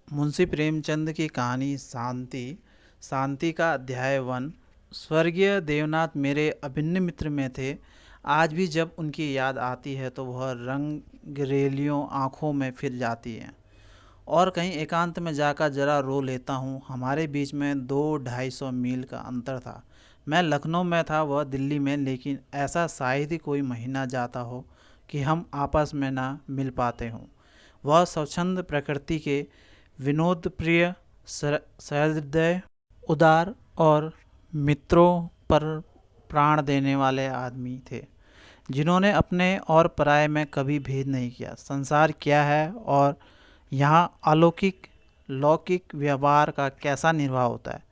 मुंशी प्रेमचंद की कहानी शांति। शांति का अध्याय 1। स्वर्गीय देवनाथ मेरे अभिन्न मित्र में थे। आज भी जब उनकी याद आती है तो वह रंगरेलियों आँखों में फिर जाती है और कहीं एकांत में जाकर जरा रो लेता हूँ। हमारे बीच में 200-250 मील का अंतर था। मैं लखनऊ में था, वह दिल्ली में, लेकिन ऐसा शायद ही कोई महीना जाता हो कि हम आपस में ना मिल पाते हों। वह स्वच्छंद प्रकृति के विनोद प्रिय, सहृदय, उदार और मित्रों पर प्राण देने वाले आदमी थे, जिन्होंने अपने और पराये में कभी भेद नहीं किया। संसार क्या है और यहाँ अलौकिक लौकिक व्यवहार का कैसा निर्वाह होता है,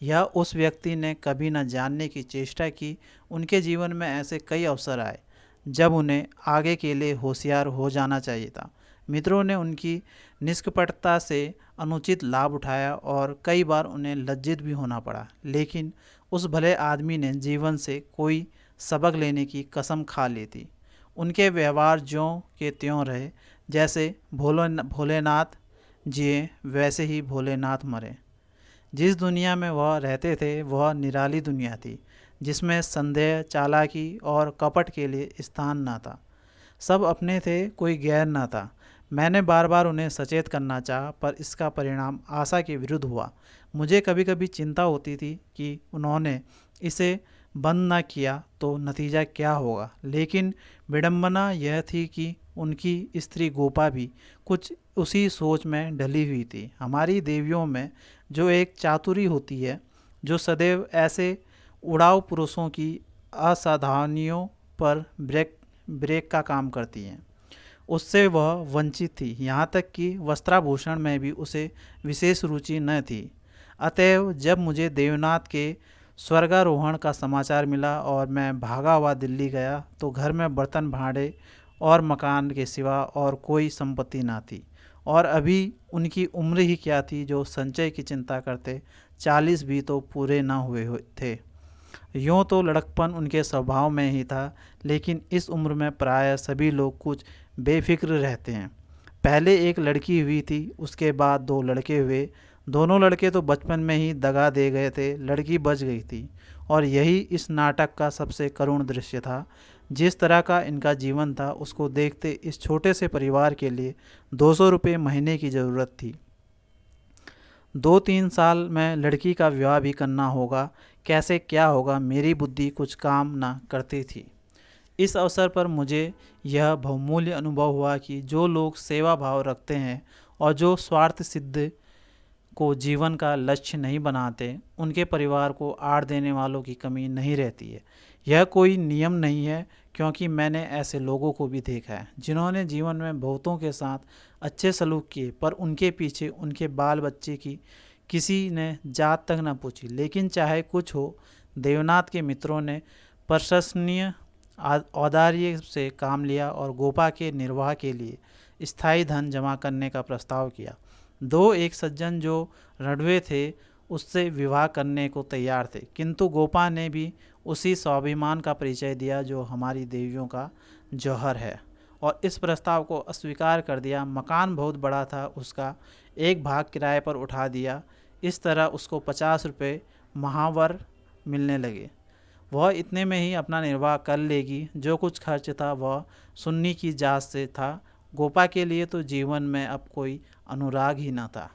यह उस व्यक्ति ने कभी न जानने की चेष्टा की। उनके जीवन में ऐसे कई अवसर आए जब उन्हें आगे के लिए होशियार हो जाना चाहिए था। मित्रों ने उनकी निष्कपटता से अनुचित लाभ उठाया और कई बार उन्हें लज्जित भी होना पड़ा, लेकिन उस भले आदमी ने जीवन से कोई सबक लेने की कसम खा ली थी। उनके व्यवहार ज्यों के त्यों रहे। जैसे भोलेनाथ जिए वैसे ही भोलेनाथ मरे। जिस दुनिया में वह रहते थे वह निराली दुनिया थी, जिसमें संदेह, चालाकी और कपट के लिए स्थान न था। सब अपने थे, कोई गैर न था। मैंने बार बार उन्हें सचेत करना चाहा, पर इसका परिणाम आशा के विरुद्ध हुआ। मुझे कभी कभी चिंता होती थी कि उन्होंने इसे बंद न किया तो नतीजा क्या होगा, लेकिन विडंबना यह थी कि उनकी स्त्री गोपा भी कुछ उसी सोच में ढली हुई थी। हमारी देवियों में जो एक चातुरी होती है, जो सदैव ऐसे उड़ाऊ पुरुषों की असावधानियों पर ब्रेक का काम करती हैं, उससे वह वंचित थी। यहाँ तक कि वस्त्राभूषण में भी उसे विशेष रुचि न थी। अतएव जब मुझे देवनाथ के स्वर्गारोहण का समाचार मिला और मैं भागा हुआ दिल्ली गया तो घर में बर्तन भांडे और मकान के सिवा और कोई संपत्ति ना थी। और अभी उनकी उम्र ही क्या थी जो संचय की चिंता करते। 40 भी तो पूरे ना हुए थे। यूँ तो लड़कपन उनके स्वभाव में ही था, लेकिन इस उम्र में प्रायः सभी लोग कुछ बेफिक्र रहते हैं। पहले एक लड़की हुई थी, उसके बाद 2 लड़के हुए। दोनों लड़के तो बचपन में ही दगा दे गए थे, लड़की बच गई थी। और यही इस नाटक का सबसे करुण दृश्य था। जिस तरह का इनका जीवन था, उसको देखते इस छोटे से परिवार के लिए 200 रुपये महीने की ज़रूरत थी। 2-3 साल में लड़की का विवाह भी करना होगा। कैसे क्या होगा, मेरी बुद्धि कुछ काम ना करती थी। इस अवसर पर मुझे यह बहुमूल्य अनुभव हुआ कि जो लोग सेवा भाव रखते हैं और जो स्वार्थ सिद्ध को जीवन का लक्ष्य नहीं बनाते, उनके परिवार को आड़ देने वालों की कमी नहीं रहती है। यह कोई नियम नहीं है, क्योंकि मैंने ऐसे लोगों को भी देखा है जिन्होंने जीवन में बहुतों के साथ अच्छे सलूक किए, पर उनके पीछे उनके बाल बच्चे की किसी ने जात तक न पूछी। लेकिन चाहे कुछ हो, देवनाथ के मित्रों ने प्रशंसनीय औदार्य से काम लिया और गोपा के निर्वाह के लिए स्थायी धन जमा करने का प्रस्ताव किया। एक सज्जन जो रणवे थे उससे विवाह करने को तैयार थे, किंतु गोपा ने भी उसी स्वाभिमान का परिचय दिया जो हमारी देवियों का जौहर है, और इस प्रस्ताव को अस्वीकार कर दिया। मकान बहुत बड़ा था, उसका एक भाग किराए पर उठा दिया। इस तरह उसको 50 रुपये महावर मिलने लगे। वह इतने में ही अपना निर्वाह कर लेगी। जो कुछ खर्च था वह सुन्नी की जात से था। गोपा के लिए तो जीवन में अब कोई अनुराग ही न था।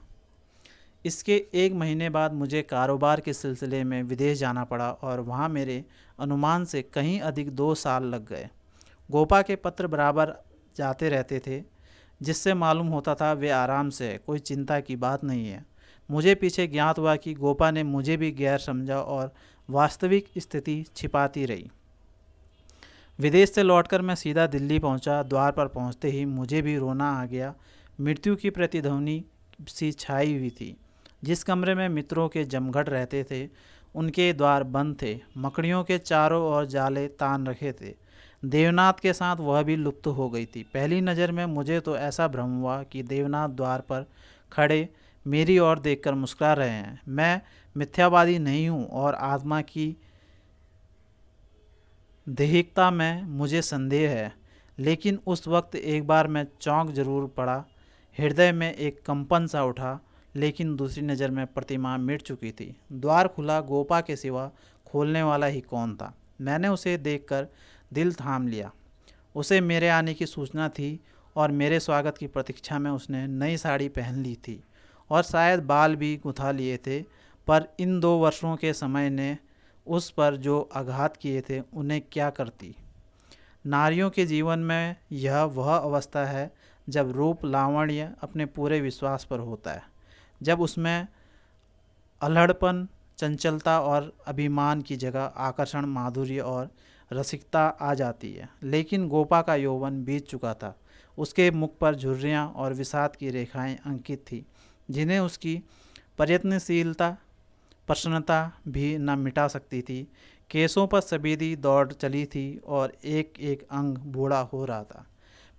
इसके 1 महीने बाद मुझे कारोबार के सिलसिले में विदेश जाना पड़ा और वहाँ मेरे अनुमान से कहीं अधिक 2 साल लग गए। गोपा के पत्र बराबर जाते रहते थे, जिससे मालूम होता था वे आराम से है, कोई चिंता की बात नहीं है। मुझे पीछे ज्ञात हुआ कि गोपा ने मुझे भी गैर समझा और वास्तविक स्थिति छिपाती रही। विदेश से लौटकर मैं सीधा दिल्ली पहुंचा। द्वार पर पहुंचते ही मुझे भी रोना आ गया। मृत्यु की प्रतिध्वनि सी छाई हुई थी। जिस कमरे में मित्रों के जमघट रहते थे उनके द्वार बंद थे। मकड़ियों के चारों ओर जाले तान रखे थे। देवनाथ के साथ वह भी लुप्त हो गई थी। पहली नज़र में मुझे तो ऐसा भ्रम हुआ कि देवनाथ द्वार पर खड़े मेरी ओर देखकर मुस्कुरा रहे हैं। मैं मिथ्यावादी नहीं हूँ और आत्मा की देहिकता में मुझे संदेह है। लेकिन उस वक्त एक बार मैं चौंक जरूर पड़ा। हृदय में एक कंपन सा उठा, लेकिन दूसरी नज़र में प्रतिमा मिट चुकी थी। द्वार खुला, गोपा के सिवा खोलने वाला ही कौन था। मैंने उसे देखकर दिल थाम लिया। उसे मेरे आने की सूचना थी और मेरे स्वागत की प्रतीक्षा में उसने नई साड़ी पहन ली थी और शायद बाल भी गुथा लिए थे। पर इन 2 वर्षों के समय ने उस पर जो आघात किए थे उन्हें क्या करती। नारियों के जीवन में यह वह अवस्था है जब रूप लावण्य अपने पूरे विश्वास पर होता है, जब उसमें अल्हड़पन, चंचलता और अभिमान की जगह आकर्षण, माधुर्य और रसिकता आ जाती है। लेकिन गोपा का यौवन बीत चुका था। उसके मुख पर झुर्रियाँ और विषाद की रेखाएं अंकित थी, जिन्हें उसकी प्रयत्नशीलता, प्रसन्नता भी न मिटा सकती थी। केसों पर सफेदी दौड़ चली थी और एक एक अंग बूढ़ा हो रहा था।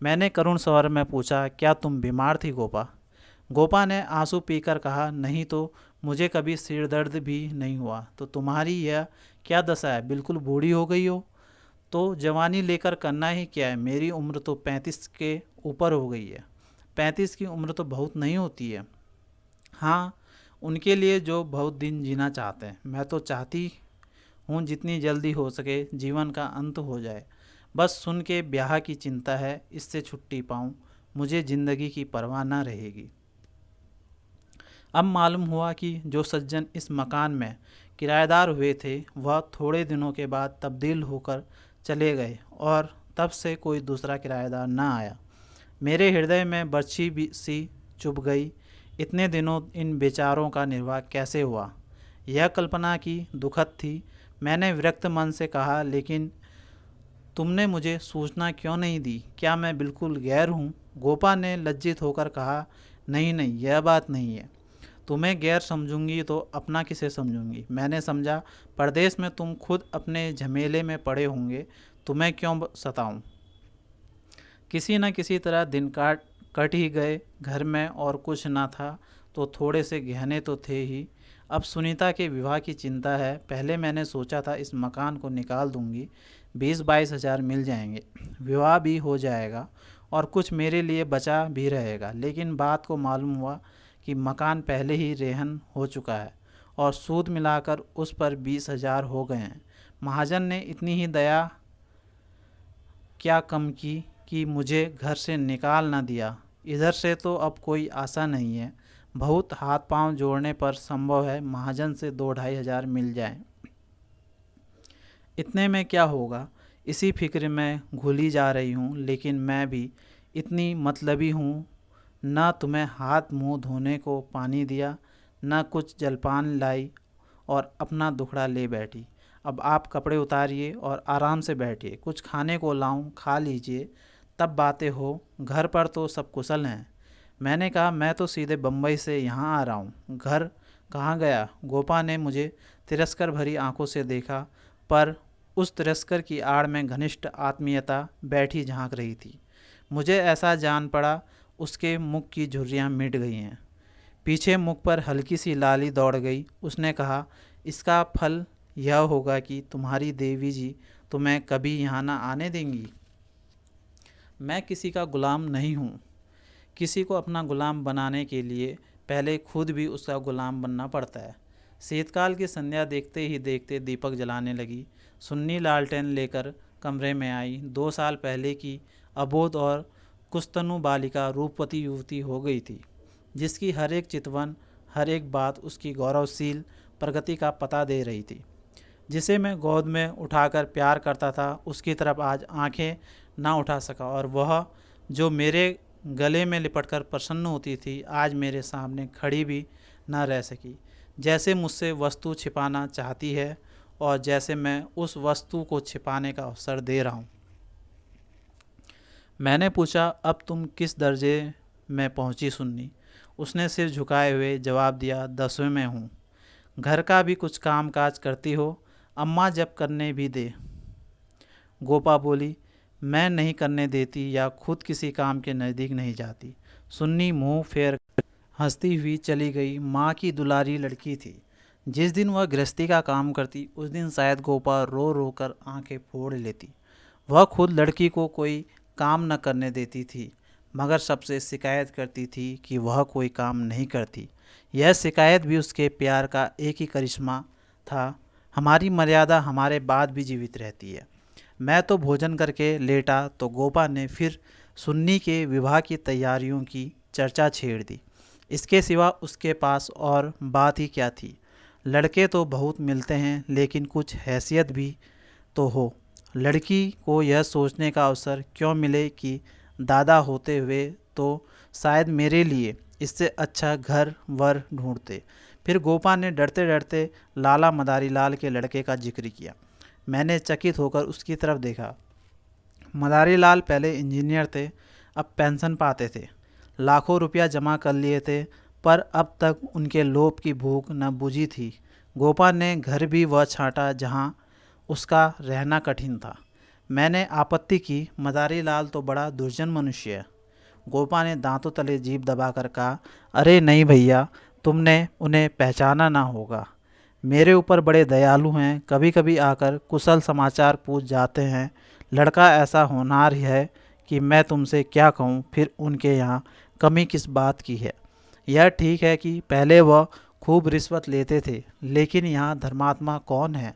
मैंने करुण स्वर में पूछा, क्या तुम बीमार थी गोपा? गोपा ने आंसू पीकर कहा, नहीं तो मुझे कभी सिर दर्द भी नहीं हुआ। तो तुम्हारी यह क्या दशा है? बिल्कुल बूढ़ी हो गई हो। तो जवानी लेकर करना ही क्या है? मेरी उम्र तो 35 के ऊपर हो गई है। 35 की उम्र तो बहुत नहीं होती है। हाँ, उनके लिए जो बहुत दिन जीना चाहते हैं। मैं तो चाहती हूँ जितनी जल्दी हो सके जीवन का अंत हो जाए। बस सुन के ब्याह की चिंता है, इससे छुट्टी पाऊँ, मुझे ज़िंदगी की परवाह न रहेगी। अब मालूम हुआ कि जो सज्जन इस मकान में किराएदार हुए थे वह थोड़े दिनों के बाद तब्दील होकर चले गए और तब से कोई दूसरा किराएदार न आया। मेरे हृदय में बर्छी भी सी चुभ गई। इतने दिनों इन बेचारों का निर्वाह कैसे हुआ, यह कल्पना की दुखद थी। मैंने विरक्त मन से कहा, लेकिन तुमने मुझे सूचना क्यों नहीं दी? क्या मैं बिल्कुल गैर हूँ? गोपा ने लज्जित होकर कहा, नहीं नहीं, यह बात नहीं है। तुम्हें गैर समझूंगी तो अपना किसे समझूंगी? मैंने समझा, परदेश में तुम खुद अपने झमेले में पड़े होंगे, तुम्हें क्यों सताऊं? किसी न किसी तरह दिन कट ही गए। घर में और कुछ न था तो थोड़े से गहने तो थे ही। अब सुनीता के विवाह की चिंता है। पहले मैंने सोचा था इस मकान को निकाल दूंगी, 20-22 हज़ार मिल जाएंगे, विवाह भी हो जाएगा और कुछ मेरे लिए बचा भी रहेगा। लेकिन बात को मालूम हुआ कि मकान पहले ही रेहन हो चुका है और सूद मिलाकर उस पर 20 हज़ार हो गए हैं। महाजन ने इतनी ही दया क्या कम की कि मुझे घर से निकाल न दिया। इधर से तो अब कोई आशा नहीं है। बहुत हाथ पांव जोड़ने पर संभव है महाजन से 2-2.5 हज़ार मिल जाए। इतने में क्या होगा, इसी फिक्र में घुली जा रही हूँ। लेकिन मैं भी इतनी मतलबी हूँ, न तुम्हें हाथ मुंह धोने को पानी दिया, न कुछ जलपान लाई और अपना दुखड़ा ले बैठी। अब आप कपड़े उतारिए और आराम से बैठिए, कुछ खाने को लाऊं, खा लीजिए, तब बातें हो। घर पर तो सब कुशल हैं। मैंने कहा, मैं तो सीधे बम्बई से यहाँ आ रहा हूँ, घर कहाँ गया? गोपा ने मुझे तिरस्कार भरी आंखों से देखा, पर उस तिरस्कार की आड़ में घनिष्ठ आत्मीयता बैठी झांक रही थी। मुझे ऐसा जान पड़ा उसके मुख की झुर्रियाँ मिट गई हैं। पीछे मुख पर हल्की सी लाली दौड़ गई। उसने कहा, इसका फल यह होगा कि तुम्हारी देवी जी तुम्हें कभी यहाँ ना आने देंगी। मैं किसी का गुलाम नहीं हूँ। किसी को अपना गुलाम बनाने के लिए पहले खुद भी उसका गुलाम बनना पड़ता है। शीतकाल की संध्या देखते ही देखते दीपक जलाने लगी। सुन्नी लालटेन लेकर कमरे में आई। 2 साल पहले की अबोध और कुस्तनु बालिका रूपवती युवती हो गई थी, जिसकी हर एक चितवन, हर एक बात उसकी गौरवशील प्रगति का पता दे रही थी। जिसे मैं गोद में उठाकर प्यार करता था, उसकी तरफ आज आंखें ना उठा सका, और वह जो मेरे गले में लिपटकर प्रसन्न होती थी, आज मेरे सामने खड़ी भी ना रह सकी। जैसे मुझसे वस्तु छिपाना चाहती है और जैसे मैं उस वस्तु को छिपाने का अवसर दे रहा हूँ। मैंने पूछा, अब तुम किस दर्जे में पहुँची सुन्नी? उसने सिर झुकाए हुए जवाब दिया, 10वें में हूँ। घर का भी कुछ काम काज करती हो? अम्मा जब करने भी दे। गोपा बोली, मैं नहीं करने देती या खुद किसी काम के नज़दीक नहीं जाती। सुन्नी मुंह फेर हंसती हुई चली गई। माँ की दुलारी लड़की थी, जिस दिन वह गृहस्थी का काम करती उस दिन शायद गोपा रो रो कर आंखें फोड़ लेती। वह खुद लड़की को कोई काम न करने देती थी, मगर सबसे शिकायत करती थी कि वह कोई काम नहीं करती। यह शिकायत भी उसके प्यार का एक ही करिश्मा था। हमारी मर्यादा हमारे बाद भी जीवित रहती है। मैं तो भोजन करके लेटा तो गोपा ने फिर सुन्नी के विवाह की तैयारियों की चर्चा छेड़ दी। इसके सिवा उसके पास और बात ही क्या थी। लड़के तो बहुत मिलते हैं, लेकिन कुछ हैसियत भी तो हो। लड़की को यह सोचने का अवसर क्यों मिले कि दादा होते हुए तो शायद मेरे लिए इससे अच्छा घर वर ढूंढते। फिर गोपा ने डरते डरते लाला मदारी लाल के लड़के का जिक्र किया। मैंने चकित होकर उसकी तरफ देखा। मदारी लाल पहले इंजीनियर थे, अब पेंशन पाते थे। लाखों रुपया जमा कर लिए थे, पर अब तक उनके लोभ की भूख न बुझी थी। गोपा ने घर भी वह छांटा जहाँ उसका रहना कठिन था। मैंने आपत्ति की, मदारी लाल तो बड़ा दुर्जन मनुष्य है। गोपा ने दांतों तले जीभ दबाकर कहा, अरे नहीं भैया, तुमने उन्हें पहचाना ना होगा। मेरे ऊपर बड़े दयालु हैं, कभी कभी आकर कुशल समाचार पूछ जाते हैं। लड़का ऐसा होनहार है कि मैं तुमसे क्या कहूँ, फिर उनके यहाँ कमी किस बात की है। यह ठीक है कि पहले वह खूब रिश्वत लेते थे, लेकिन यहाँ धर्मात्मा कौन है,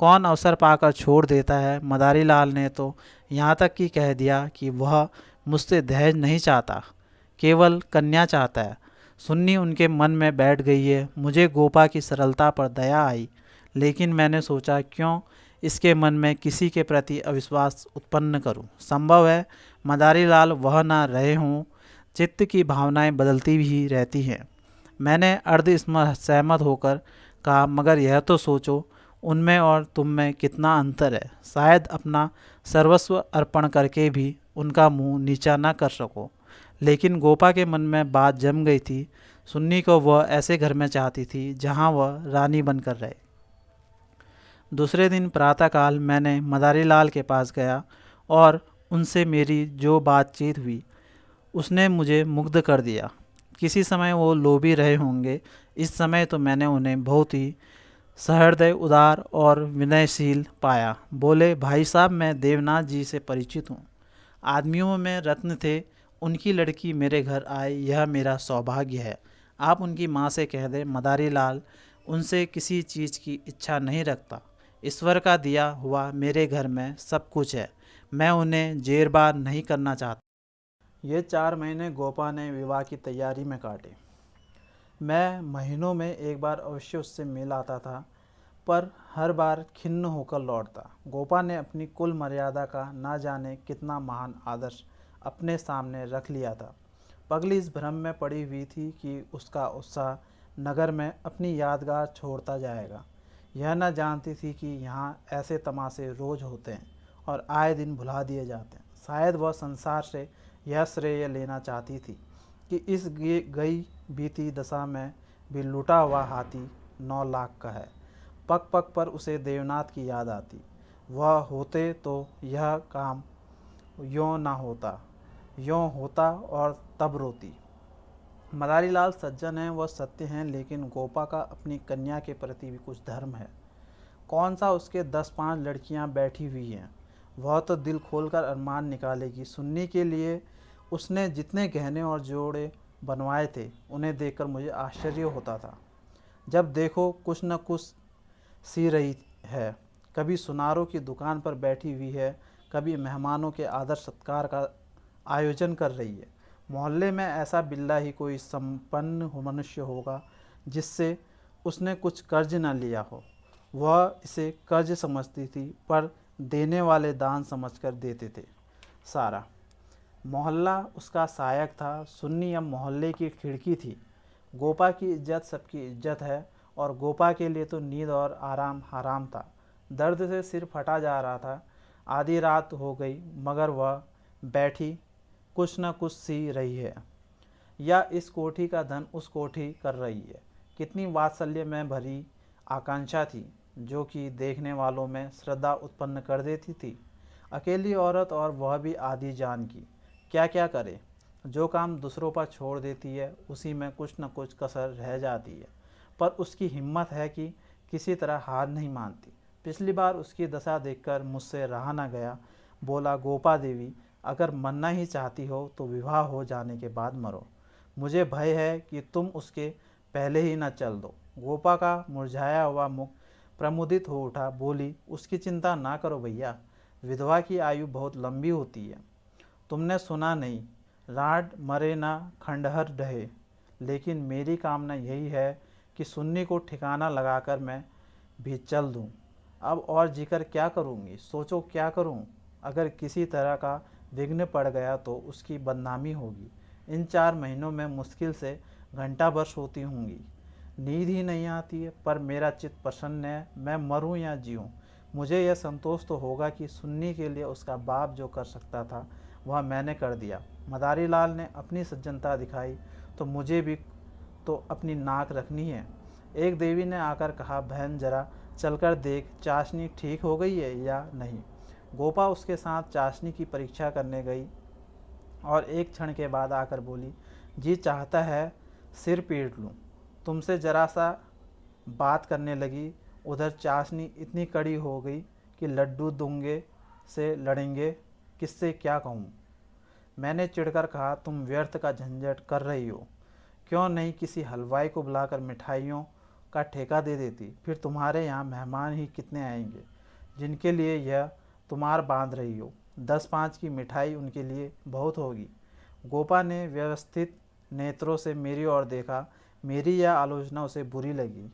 कौन अवसर पाकर छोड़ देता है। मदारी लाल ने तो यहाँ तक कि कह दिया कि वह मुझसे दहेज नहीं चाहता, केवल कन्या चाहता है। सुन्नी उनके मन में बैठ गई है। मुझे गोपा की सरलता पर दया आई, लेकिन मैंने सोचा क्यों इसके मन में किसी के प्रति अविश्वास उत्पन्न करूं। संभव है मदारी लाल वह ना रहे हों। चित्त की भावनाएं बदलती भी रहती हैं। मैंने अर्ध सहमत होकर कहा, मगर यह तो सोचो उनमें और तुम में कितना अंतर है। शायद अपना सर्वस्व अर्पण करके भी उनका मुंह नीचा न कर सको। लेकिन गोपा के मन में बात जम गई थी। सुन्नी को वह ऐसे घर में चाहती थी जहां वह रानी बनकर रहे। दूसरे दिन प्रातःकाल मैंने मदारी लाल के पास गया और उनसे मेरी जो बातचीत हुई उसने मुझे मुग्ध कर दिया। किसी समय वो लोभी रहे होंगे, इस समय तो मैंने उन्हें बहुत ही सहृदय, उदार और विनयशील पाया। बोले, भाई साहब, मैं देवनाथ जी से परिचित हूँ। आदमियों में रत्न थे, उनकी लड़की मेरे घर आए, यह मेरा सौभाग्य है। आप उनकी माँ से कह दें, मदारी लाल उनसे किसी चीज़ की इच्छा नहीं रखता। ईश्वर का दिया हुआ मेरे घर में सब कुछ है। मैं उन्हें जेरबार नहीं करना चाहता। ये 4 महीने गोपा ने विवाह की तैयारी में काटे। मैं महीनों में एक बार अवश्य उससे मिल आता था, पर हर बार खिन्न होकर लौटता। गोपा ने अपनी कुल मर्यादा का ना जाने कितना महान आदर्श अपने सामने रख लिया था। पगली इस भ्रम में पड़ी हुई थी कि उसका उत्साह नगर में अपनी यादगार छोड़ता जाएगा। यह न जानती थी कि यहाँ ऐसे तमाशे रोज होते हैं और आए दिन भुला दिए जाते हैं। शायद वह संसार से यह श्रेय लेना चाहती थी कि इस गई बीती दशा में भी लुटा हुआ हाथी 9 लाख का है। पग पग पर उसे देवनाथ की याद आती। वह होते तो यह काम यों ना होता, यों होता और तब रोती। मदारी लाल सज्जन हैं, वह सत्य हैं, लेकिन गोपा का अपनी कन्या के प्रति भी कुछ धर्म है। कौन सा उसके 10-5 लड़कियां बैठी हुई हैं, वह तो दिल खोलकर अरमान निकालेगी। सुन्नी के लिए उसने जितने गहने और जोड़े बनवाए थे, उन्हें देखकर मुझे आश्चर्य होता था। जब देखो कुछ न कुछ सी रही है। कभी सुनारों की दुकान पर बैठी हुई है, कभी मेहमानों के आदर सत्कार का आयोजन कर रही है। मोहल्ले में ऐसा बिल्ला ही कोई संपन्न मनुष्य होगा जिससे उसने कुछ कर्ज न लिया हो। वह इसे कर्ज समझती थी, पर देने वाले दान समझकर देते थे। सारा मोहल्ला उसका सहायक था। सुन्नी अब मोहल्ले की खिड़की थी। गोपा की इज्जत सबकी इज्जत है, और गोपा के लिए तो नींद और आराम हराम था। दर्द से सिर फटा जा रहा था। आधी रात हो गई, मगर वह बैठी कुछ न कुछ सी रही है, या इस कोठी का धन उस कोठी कर रही है। कितनी वात्सल्य में भरी आकांक्षा थी, जो कि देखने वालों में श्रद्धा उत्पन्न कर देती थी। अकेली औरत, और वह भी आधी जान की। क्या क्या करे। जो काम दूसरों पर छोड़ देती है, उसी में कुछ न कुछ कसर रह जाती है। पर उसकी हिम्मत है कि किसी तरह हार नहीं मानती। पिछली बार उसकी दशा देखकर मुझसे रहा न गया। बोला, गोपा देवी, अगर मरना ही चाहती हो तो विवाह हो जाने के बाद मरो। मुझे भय है कि तुम उसके पहले ही न चल दो। गोपा का मुरझाया हुआ मुख प्रमुदित हो उठा। बोली, उसकी चिंता ना करो भैया, विधवा की आयु बहुत लंबी होती है। तुमने सुना नहीं, राड मरे ना खंडहर ढहे। लेकिन मेरी कामना यही है कि सुन्नी को ठिकाना लगाकर मैं भी चल दूं। अब और जिक्र क्या करूंगी, सोचो क्या करूं। अगर किसी तरह का विघ्न पड़ गया तो उसकी बदनामी होगी। इन 4 महीनों में मुश्किल से घंटा भर सोती होंगी। नींद ही नहीं आती है, पर मेरा चित्त प्रसन्न है। मैं मरूं या जीऊं, मुझे यह संतोष तो होगा कि सुन्नी के लिए उसका बाप जो कर सकता था वह मैंने कर दिया। मदारी लाल ने अपनी सज्जनता दिखाई तो मुझे भी तो अपनी नाक रखनी है। एक देवी ने आकर कहा, बहन जरा चलकर देख चाशनी ठीक हो गई है या नहीं। गोपा उसके साथ चाशनी की परीक्षा करने गई और एक क्षण के बाद आकर बोली, जी चाहता है सिर पीट लूँ। तुमसे जरा सा बात करने लगी, उधर चाशनी इतनी कड़ी हो गई कि लड्डू दूंगे से लड़ेंगे। किससे क्या कहूँ। मैंने चिढ़कर कहा, तुम व्यर्थ का झंझट कर रही हो। क्यों नहीं किसी हलवाई को बुलाकर मिठाइयों का ठेका दे देती। फिर तुम्हारे यहाँ मेहमान ही कितने आएंगे जिनके लिए यह तुम्हार बांध रही हो। 10-5 की मिठाई उनके लिए बहुत होगी। गोपा ने व्यवस्थित नेत्रों से मेरी ओर देखा। मेरी यह आलोचना उसे बुरी लगी।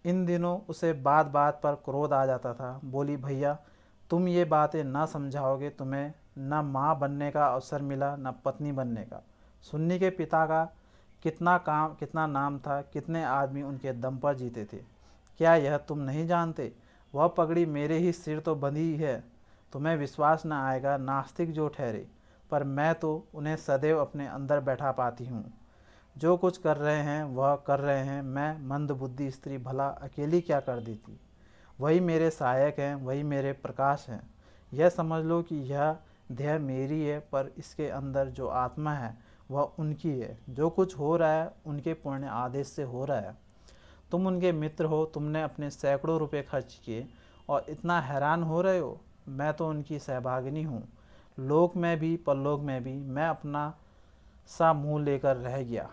इन दिनों उसे बात बात पर क्रोध आ जाता था। बोली, भैया तुम ये बातें न समझाओगे, तुम्हें न माँ बनने का अवसर मिला न पत्नी बनने का। सुन्नी के पिता का कितना नाम था, कितने आदमी उनके दम पर जीते थे। क्या यह तुम नहीं जानते। वह पगड़ी मेरे ही सिर तो बंधी है। तुम्हें विश्वास न आएगा, नास्तिक जो ठहरे, पर मैं तो उन्हें सदैव अपने अंदर बैठा पाती हूँ। जो कुछ कर रहे हैं वह कर रहे हैं। मैं मंदबुद्धि स्त्री भला अकेली क्या कर देती। वही मेरे सहायक हैं, वही मेरे प्रकाश हैं। यह समझ लो कि यह देह मेरी है, पर इसके अंदर जो आत्मा है वह उनकी है। जो कुछ हो रहा है उनके पूर्ण आदेश से हो रहा है। तुम उनके मित्र हो, तुमने अपने सैकड़ों रुपए खर्च किए और इतना हैरान हो रहे हो। मैं तो उनकी सहभागिनी हूँ, लोक में भी परलोक में भी। मैं अपना सा मुँह लेकर रह गया।